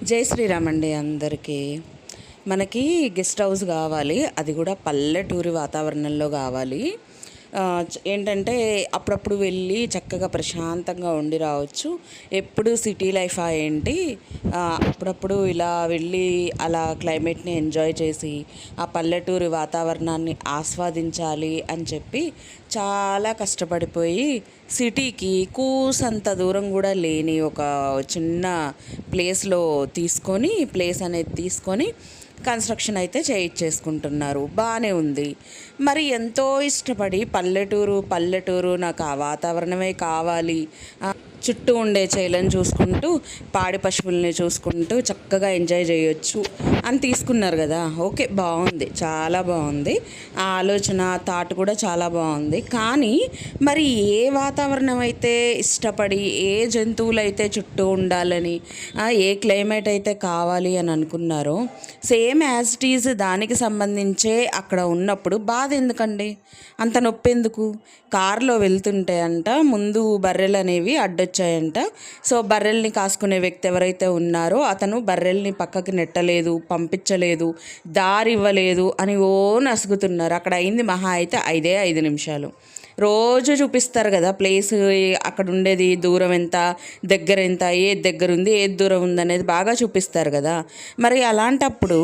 జై శ్రీరామ్ అండి అందరికీ. మనకి గెస్ట్ హౌస్ కావాలి, అది కూడా పల్లెటూరి వాతావరణంలో కావాలి. ఏంటంటే అప్పుడప్పుడు వెళ్ళి చక్కగా ప్రశాంతంగా ఉండి రావచ్చు. ఎప్పుడు సిటీ లైఫ్ ఏంటి, అప్పుడప్పుడు ఇలా వెళ్ళి అలా క్లైమేట్ని ఎంజాయ్ చేసి ఆ పల్లెటూరి వాతావరణాన్ని ఆస్వాదించాలి అని చెప్పి చాలా కష్టపడిపోయి సిటీకి కూసంత దూరం కూడా లేని ఒక చిన్న ప్లేస్ అనేది తీసుకొని కన్స్ట్రక్షన్ అయితే చేయించేసుకుంటున్నారు. బాగానే ఉంది. మరి ఎంతో ఇష్టపడి పల్లెటూరు నాకు ఆ వాతావరణమే కావాలి, చుట్టూ ఉండే చేలను చూసుకుంటూ పాడి పశువుల్ని చూసుకుంటూ చక్కగా ఎంజాయ్ చేయొచ్చు అని తీసుకున్నారు కదా. ఓకే, బాగుంది, చాలా బాగుంది. ఆ ఆలోచన థాట్ కూడా చాలా బాగుంది. కానీ మరి ఏ వాతావరణం అయితే ఇష్టపడి, ఏ జంతువులు అయితే చుట్టూ ఉండాలని, ఏ క్లైమేట్ అయితే కావాలి అని అనుకున్నారో, సేమ్ యాజ్ ఇట్ ఈజ్ దానికి సంబంధించే అక్కడ ఉన్నప్పుడు బాధ ఎందుకండి, అంత నొప్పి ఎందుకు? కారులో వెళ్తుంటే అంట ముందు బర్రెలు అనేవి అడ్డొచ్చాయంట. సో బర్రెల్ని కాసుకునే వ్యక్తి ఎవరైతే ఉన్నారో అతను బర్రెల్ని పక్కకి నెట్టలేదు, పంపించలేదు, దారి ఇవ్వలేదు అని నసుగుతున్నారు. అక్కడ అయింది మహా అయితే 5 నిమిషాలు. రోజు చూపిస్తారు కదా ప్లేస్, అక్కడ ఉండేది దూరం ఎంత, దగ్గర ఎంత, ఏది దగ్గర ఉంది ఏది దూరం ఉంది అనేది బాగా చూపిస్తారు కదా. మరి అలాంటప్పుడు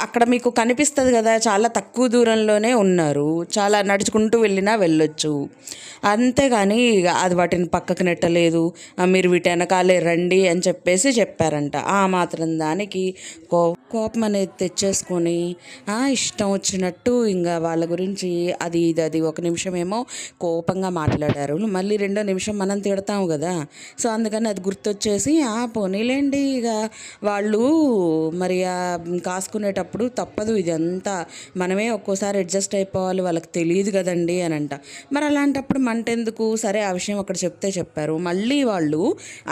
అక్కడ మీకు కనిపిస్తుంది కదా, చాలా తక్కువ దూరంలోనే ఉన్నారు, చాలా నడుచుకుంటూ వెళ్ళినా వెళ్ళొచ్చు. అంతేగాని అది వాటిని పక్కకు నెట్టలేదు, మీరు వీటి వెనకాలే రండి అని చెప్పారంట. ఆ మాత్రం దానికి కోపం అనేది తెచ్చేసుకొని ఇష్టం వచ్చినట్టు ఇంకా వాళ్ళ గురించి అది ఒక నిమిషమేమో కోపంగా మాట్లాడారు, మళ్ళీ రెండో నిమిషం మనం తిడతాము కదా. సో అందుకని అది గుర్తొచ్చేసి పోనీలేండి, ఇక వాళ్ళు మరి కాసుకునేటప్పుడు తప్పదు, ఇదంతా మనమే ఒక్కోసారి అడ్జస్ట్ అయిపోవాలి, వాళ్ళకి తెలియదు కదండి అని అంట. మరి అలాంటప్పుడు మంటెందుకు? సరే, ఆ విషయం అక్కడ చెప్పారు. మళ్ళీ వాళ్ళు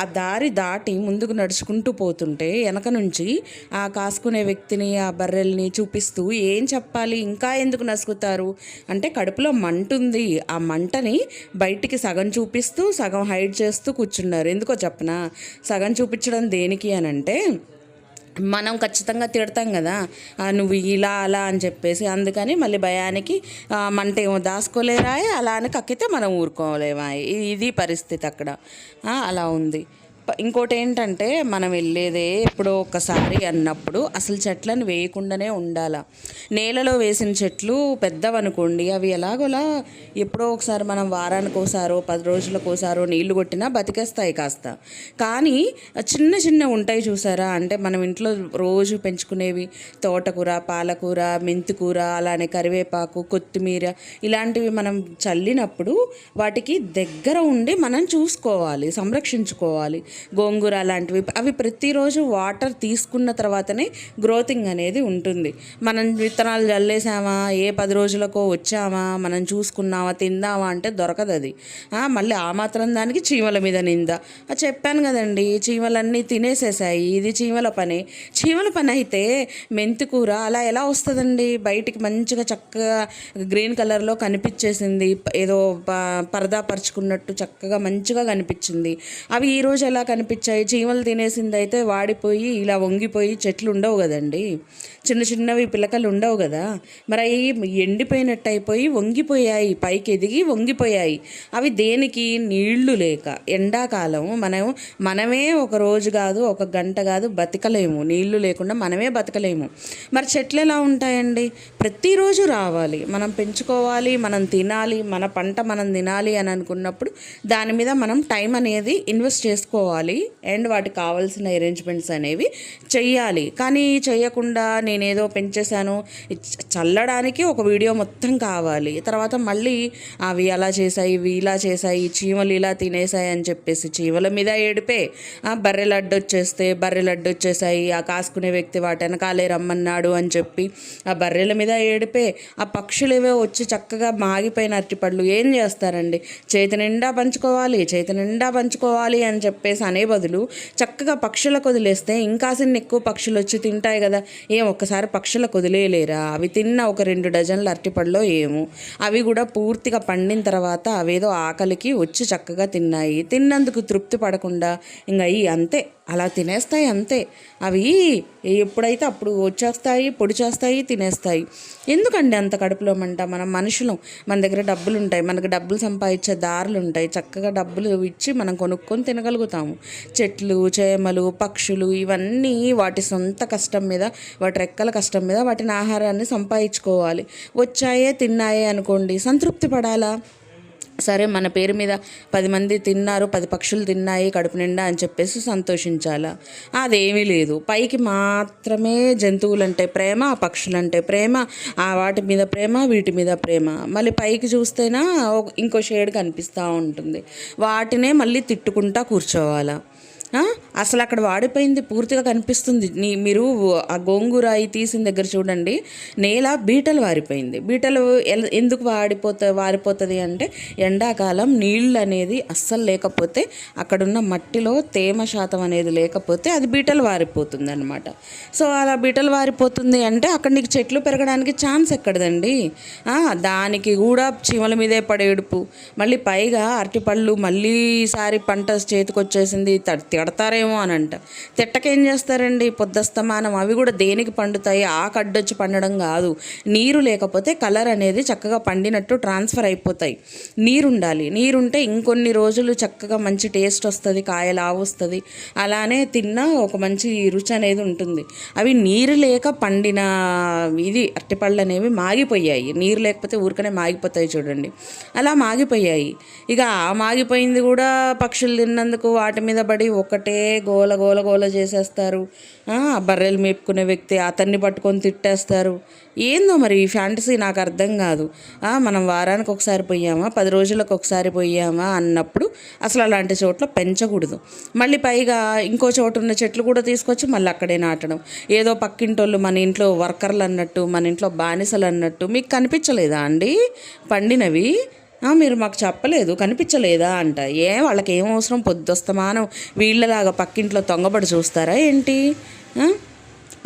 ఆ దారి దాటి ముందుకు నడుచుకుంటూ పోతుంటే వెనక నుంచి ఆ కాసుకునే వ్యక్తిని, ఆ బర్రెల్ని చూపిస్తూ ఏం చెప్పాలి, ఇంకా ఎందుకు నసుకుతారు అంటే, కడుపులో మంట ఉంది, ఆ మంటని బయటికి సగం చూపిస్తూ సగం హైడ్ చేస్తూ కూర్చున్నారు. ఎందుకో చెప్పనా? సగం చూపించడం దేనికి అని అంటే, మనం ఖచ్చితంగా తిడతాం కదా, నువ్వు ఇలా అలా అని చెప్పేసి. అందుకని మళ్ళీ భయానికి మంట ఏమో దాచుకోలేరా, అలా అని కక్కితే మనం ఊరుకోలేమా, ఇది పరిస్థితి అక్కడ. అలా ఉంది. ఇంకోటి ఏంటంటే, మనం వెళ్ళేదే ఎప్పుడో ఒకసారి అన్నప్పుడు అసలు చెట్లను వేయకుండానే ఉండాల. నేలలో వేసిన చెట్లు పెద్దవనుకోండి, అవి ఎలాగోలా ఎప్పుడో ఒకసారి మనం వారానికి ఒకసారో 10 రోజులకోసారో నీళ్లు కొట్టినా బతికేస్తాయి కాస్త. కానీ చిన్న ఉంటాయి చూసారా, అంటే మనం ఇంట్లో రోజు పెంచుకునేవి, తోటకూర, పాలకూర, మెంతికూర, అలానే కరివేపాకు, కొత్తిమీర, ఇలాంటివి మనం చల్లినప్పుడు వాటికి దగ్గర ఉండి మనం చూసుకోవాలి, సంరక్షించుకోవాలి. గోంగూర లాంటివి, అవి ప్రతిరోజు వాటర్ తీసుకున్న తర్వాతనే గ్రోతింగ్ అనేది ఉంటుంది. మనం విత్తనాలు జల్లేసామా, ఏ 10 రోజులకో వచ్చామా, మనం చూసుకున్నామా, తిందామా అంటే దొరకదు అది. మళ్ళీ ఆ మాత్రం దానికి చీమల మీద నింద. చెప్పాను కదండి, చీమలన్నీ తినేసేసాయి, ఇది చీమల పని అయితే మెంతికూర అలా ఎలా వస్తుందండి బయటికి? మంచిగా చక్కగా గ్రీన్ కలర్లో కనిపించేసింది, ఏదో పరదా పరుచుకున్నట్టు చక్కగా మంచిగా కనిపించింది. అవి ఈరోజు ఎలా కనిపించాయి? చీమలు తినేసింది అయితే వాడిపోయి ఇలా వంగిపోయి చెట్లు ఉండవు కదండి, చిన్నవి పిలకలు ఉండవు కదా. మరి అవి ఎండిపోయినట్టు అయిపోయి వంగిపోయాయి, పైకి ఎదిగి వంగిపోయాయి. అవి దేనికి? నీళ్లు లేక. ఎండాకాలం మనమే ఒక రోజు కాదు, ఒక గంట కాదు బతకలేము, నీళ్లు లేకుండా మనమే బతకలేము. మరి చెట్లు ఎలా ఉంటాయండి? ప్రతిరోజు రావాలి, మనం పెంచుకోవాలి, మనం తినాలి, మన పంట మనం తినాలి అని అనుకున్నప్పుడు దాని మీద మనం టైం అనేది ఇన్వెస్ట్ చేసుకోవాలి, అండ్ వాటికి కావాల్సిన అరేంజ్మెంట్స్ అనేవి చెయ్యాలి. కానీ చేయకుండా నేనేదో పెంచేశాను, చల్లడానికి ఒక వీడియో మొత్తం కావాలి, తర్వాత మళ్ళీ అవి అలా చేశాయి, ఇవి ఇలా చేశాయి, చీమలు ఇలా తినేసాయి అని చెప్పేసి చీమల మీద ఏడిపే. బర్రెలు అడ్డొచ్చేసాయి, ఆ కాసుకునే వ్యక్తి వాటి వెనకాలే రమ్మన్నాడు అని చెప్పి ఆ బర్రెల మీద ఏడిపే. ఆ పక్షులు ఏవో వచ్చి చక్కగా మాగిపోయిన అరటిపళ్ళు ఏం చేస్తారండి? చేతి నిండా పంచుకోవాలి అని చెప్పేసి అనే బదులు చక్కగా పక్షులకు వదిలేస్తే ఇంకాసిన్ని ఎక్కువ పక్షులు వచ్చి తింటాయి కదా. ఒక్కసారి పక్షులకు వదిలేయలేరా? అవి తిన్న ఒక 2 డజన్ల అరటిపళ్ళలో ఏమో, అవి కూడా పూర్తిగా పండిన తర్వాత అవేదో ఆకలికి వచ్చి చక్కగా తిన్నాయి. తిన్నందుకు తృప్తి పడకుండా ఇంకా అంతే. అలా తినేస్తాయి అంతే. అవి ఎప్పుడైతే అప్పుడు వచ్చేస్తాయి, పొడి చేస్తాయి, తినేస్తాయి. ఎందుకండి అంత కడుపులో మంట? మనం మనుషులం, మన దగ్గర డబ్బులు ఉంటాయి, మనకు డబ్బులు సంపాదించే దారులు ఉంటాయి, చక్కగా డబ్బులు ఇచ్చి మనం కొనుక్కొని తినగలుగుతాము. చెట్లు, చేమలు, పక్షులు ఇవన్నీ వాటి సొంత కష్టం మీద, వాటి రెక్కల కష్టం మీద వాటిని ఆహారాన్ని సంపాదించుకోవాలి. వచ్చాయే తిన్నాయే అనుకోండి, సంతృప్తి పడాలా? సరే, మన పేరు మీద 10 మంది తిన్నారు, 10 పక్షులు తిన్నాయి కడుపు నిండా అని చెప్పేసి సంతోషించాలా? అదేమీ లేదు. పైకి మాత్రమే జంతువులంటే ప్రేమ, పక్షులంటే ప్రేమ, ఆ వాటి మీద ప్రేమ, వీటి మీద ప్రేమ. మళ్ళీ పైకి చూస్తేనా ఇంకో షేడ్ కనిపిస్తూ ఉంటుంది. వాటినే మళ్ళీ తిట్టుకుంటా కూర్చోవాలా? అసలు అక్కడ వాడిపోయింది పూర్తిగా కనిపిస్తుంది. మీరు ఆ గోంగూర అయి తీసిన దగ్గర చూడండి, నేల బీటలు వారిపోయింది. బీటలు ఎందుకు వారిపోతుంది అంటే, ఎండాకాలం నీళ్ళు అనేది అస్సలు లేకపోతే, అక్కడున్న మట్టిలో తేమ శాతం అనేది లేకపోతే అది బీటలు వారిపోతుంది అనమాట. సో అలా బీటలు వారిపోతుంది అంటే అక్కడ నీకు చెట్లు పెరగడానికి ఛాన్స్ ఎక్కడదండి? దానికి కూడా చీమల మీదే పడేడుపు. మళ్ళీ పైగా అరటిపళ్ళు మళ్ళీ ఈసారి పంట చేతికి వచ్చేసింది తిడతారేమో అని అంట. తిట్టకేం చేస్తారండి? పొద్దస్తమానం అవి కూడా దేనికి పండుతాయి? కడ్డొచ్చి పండడం కాదు, నీరు లేకపోతే కలర్ అనేది చక్కగా పండినట్టు ట్రాన్స్ఫర్ అయిపోతాయి. నీరుండాలి. నీరుంటే ఇంకొన్ని రోజులు చక్కగా మంచి టేస్ట్ వస్తుంది, కాయ లావు వస్తుంది, అలానే తిన్నా ఒక మంచి రుచి అనేది ఉంటుంది. అవి నీరు లేక పండిన అరటిపళ్ళు అనేవి మాగిపోయాయి. నీరు లేకపోతే ఊరికనే మాగిపోతాయి చూడండి, అలా మాగిపోయాయి. ఇక మాగిపోయింది కూడా పక్షులు తిన్నందుకు వాటి మీద పడి ఒకటే గోల గోల గోల చేసేస్తారు. బర్రెలు మేపుకునే వ్యక్తి అతన్ని పట్టుకొని తిట్టేస్తారు. ఏందో మరి ఈ ఫ్యాంటసీ నాకు అర్థం కాదు. మనం వారానికి ఒకసారి పోయామా, 10 రోజులకు ఒకసారి పోయామా అన్నప్పుడు అసలు అలాంటి చోట్ల పెంచకూడదు. మళ్ళీ పైగా ఇంకో చోటు ఉన్న చెట్లు కూడా తీసుకొచ్చి మళ్ళీ అక్కడే నాటడం. ఏదో పక్కింటోళ్ళు మన ఇంట్లో వర్కర్లు అన్నట్టు, మన ఇంట్లో బానిసలు అన్నట్టు. మీకు కనిపించలేదా అండి పండినవి? మీరు మాకు చెప్పలేదు, కనిపించలేదా అంట. వాళ్ళకి ఏం అవసరం? పొద్దుస్తమానం వీళ్ళలాగా పక్కింట్లో తొంగబడి చూస్తారా ఏంటి?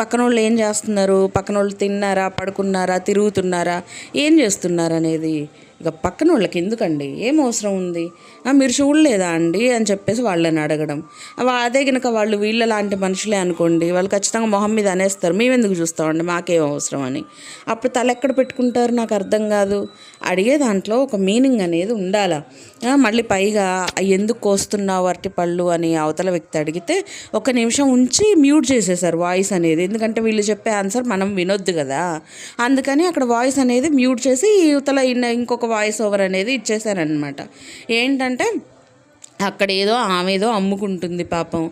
పక్కన వాళ్ళు ఏం చేస్తున్నారు, పక్కన వాళ్ళు తిన్నారా, పడుకున్నారా, తిరుగుతున్నారా, ఏం చేస్తున్నారు అనేది ఇక పక్కన వాళ్ళకి ఎందుకండి? ఏం అవసరం ఉంది? మీరు చూడలేదా అండి అని చెప్పేసి వాళ్ళని అడగడం. అదే కనుక వాళ్ళు వీళ్ళ లాంటి మనుషులే అనుకోండి, వాళ్ళు ఖచ్చితంగా మొహం మీద అనేస్తారు, మేమెందుకు చూస్తామండి, మాకేం అవసరం అని. అప్పుడు తల ఎక్కడ పెట్టుకుంటారు? నాకు అర్థం కాదు. అడిగే దాంట్లో ఒక మీనింగ్ అనేది ఉండాలా? మళ్ళీ పైగా ఎందుకు కోస్తున్నావు అరటిపళ్ళు అని అవతల వ్యక్తి అడిగితే 1 నిమిషం ఉంచి మ్యూట్ చేసేసారు వాయిస్ అనేది. ఎందుకంటే వీళ్ళు చెప్పే ఆన్సర్ మనం వినొద్దు కదా, అందుకని అక్కడ వాయిస్ అనేది మ్యూట్ చేసి యువతల ఇంకొక వాయిస్ ఓవర్ అనేది ఇచ్చేసారనమాట. ఏంటంటే అక్కడ ఆమె ఏదో అమ్ముకుంటుంది పాపం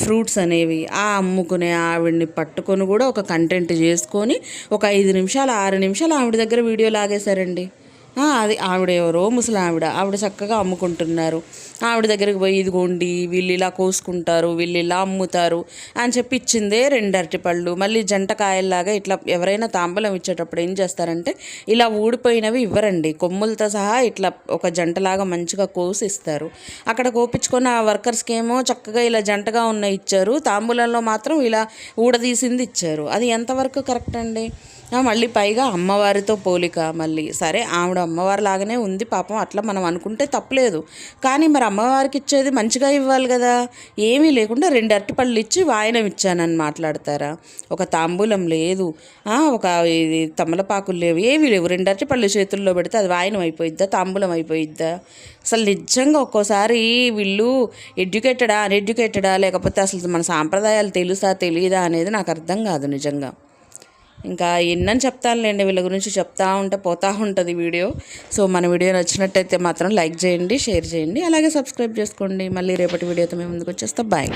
ఫ్రూట్స్ అనేవి. అమ్ముకునే ఆవిడని పట్టుకొని కూడా ఒక కంటెంట్ చేసుకొని ఒక 5 నిమిషాలు 6 నిమిషాలు ఆవిడ దగ్గర వీడియో లాగేశారండి. అది ఆవిడ ఎవరో ముసలి ఆవిడ చక్కగా అమ్ముకుంటున్నారు. ఆవిడ దగ్గరికి పోయి ఇదిగోండి వీళ్ళు ఇలా కోసుకుంటారు, వీళ్ళు ఇలా అమ్ముతారు అని చెప్పి ఇచ్చిందే 2 అరటిపళ్ళు. మళ్ళీ జంటకాయల్లాగా ఇట్లా ఎవరైనా తాంబూలం ఇచ్చేటప్పుడు ఏం చేస్తారంటే ఇలా ఊడిపోయినవి ఇవ్వరండి, కొమ్ములతో సహా ఇట్లా ఒక జంటలాగా మంచిగా కోసి ఇస్తారు. అక్కడ కోపించుకొని ఆ వర్కర్స్కి ఏమో చక్కగా ఇలా జంటగా ఉన్న ఇచ్చారు, తాంబూలంలో మాత్రం ఇలా ఊడదీసింది ఇచ్చారు. అది ఎంతవరకు కరెక్ట్ అండి? మళ్ళీ పైగా అమ్మవారితో పోలిక. మళ్ళీ సరే ఆవిడ అమ్మవారి లాగానే ఉంది పాపం, అట్లా మనం అనుకుంటే తప్పలేదు. కానీ మరి అమ్మవారికి ఇచ్చేది మంచిగా ఇవ్వాలి కదా. ఏమీ లేకుండా 2 అరటిపళ్ళు ఇచ్చి వాయనం ఇచ్చానని మాట్లాడతారా? ఒక తాంబూలం లేదు, ఒక తమలపాకులు లేవు, ఏమీ లేవు. 2 అరటిపళ్ళు చేతుల్లో పెడితే అది వాయనం అయిపోయిద్దా, తాంబూలం అయిపోయిద్దా? అసలు నిజంగా ఒక్కోసారి వీళ్ళు ఎడ్యుకేటెడా అన్ఎడ్యుకేటెడా, లేకపోతే అసలు మన సాంప్రదాయాలు తెలుసా తెలియదా అనేది నాకు అర్థం కాదు నిజంగా. ఇంకా ఎన్నని చెప్తానులేండి, వీళ్ళ గురించి చెప్తా ఉంటే పోతూ ఉంటుంది వీడియో. సో మన వీడియో నచ్చినట్టయితే మాత్రం లైక్ చేయండి, షేర్ చేయండి, అలాగే సబ్స్క్రైబ్ చేసుకోండి. మళ్ళీ రేపటి వీడియోతో మేము ముందుకు వచ్చేస్తాం. బాయ్.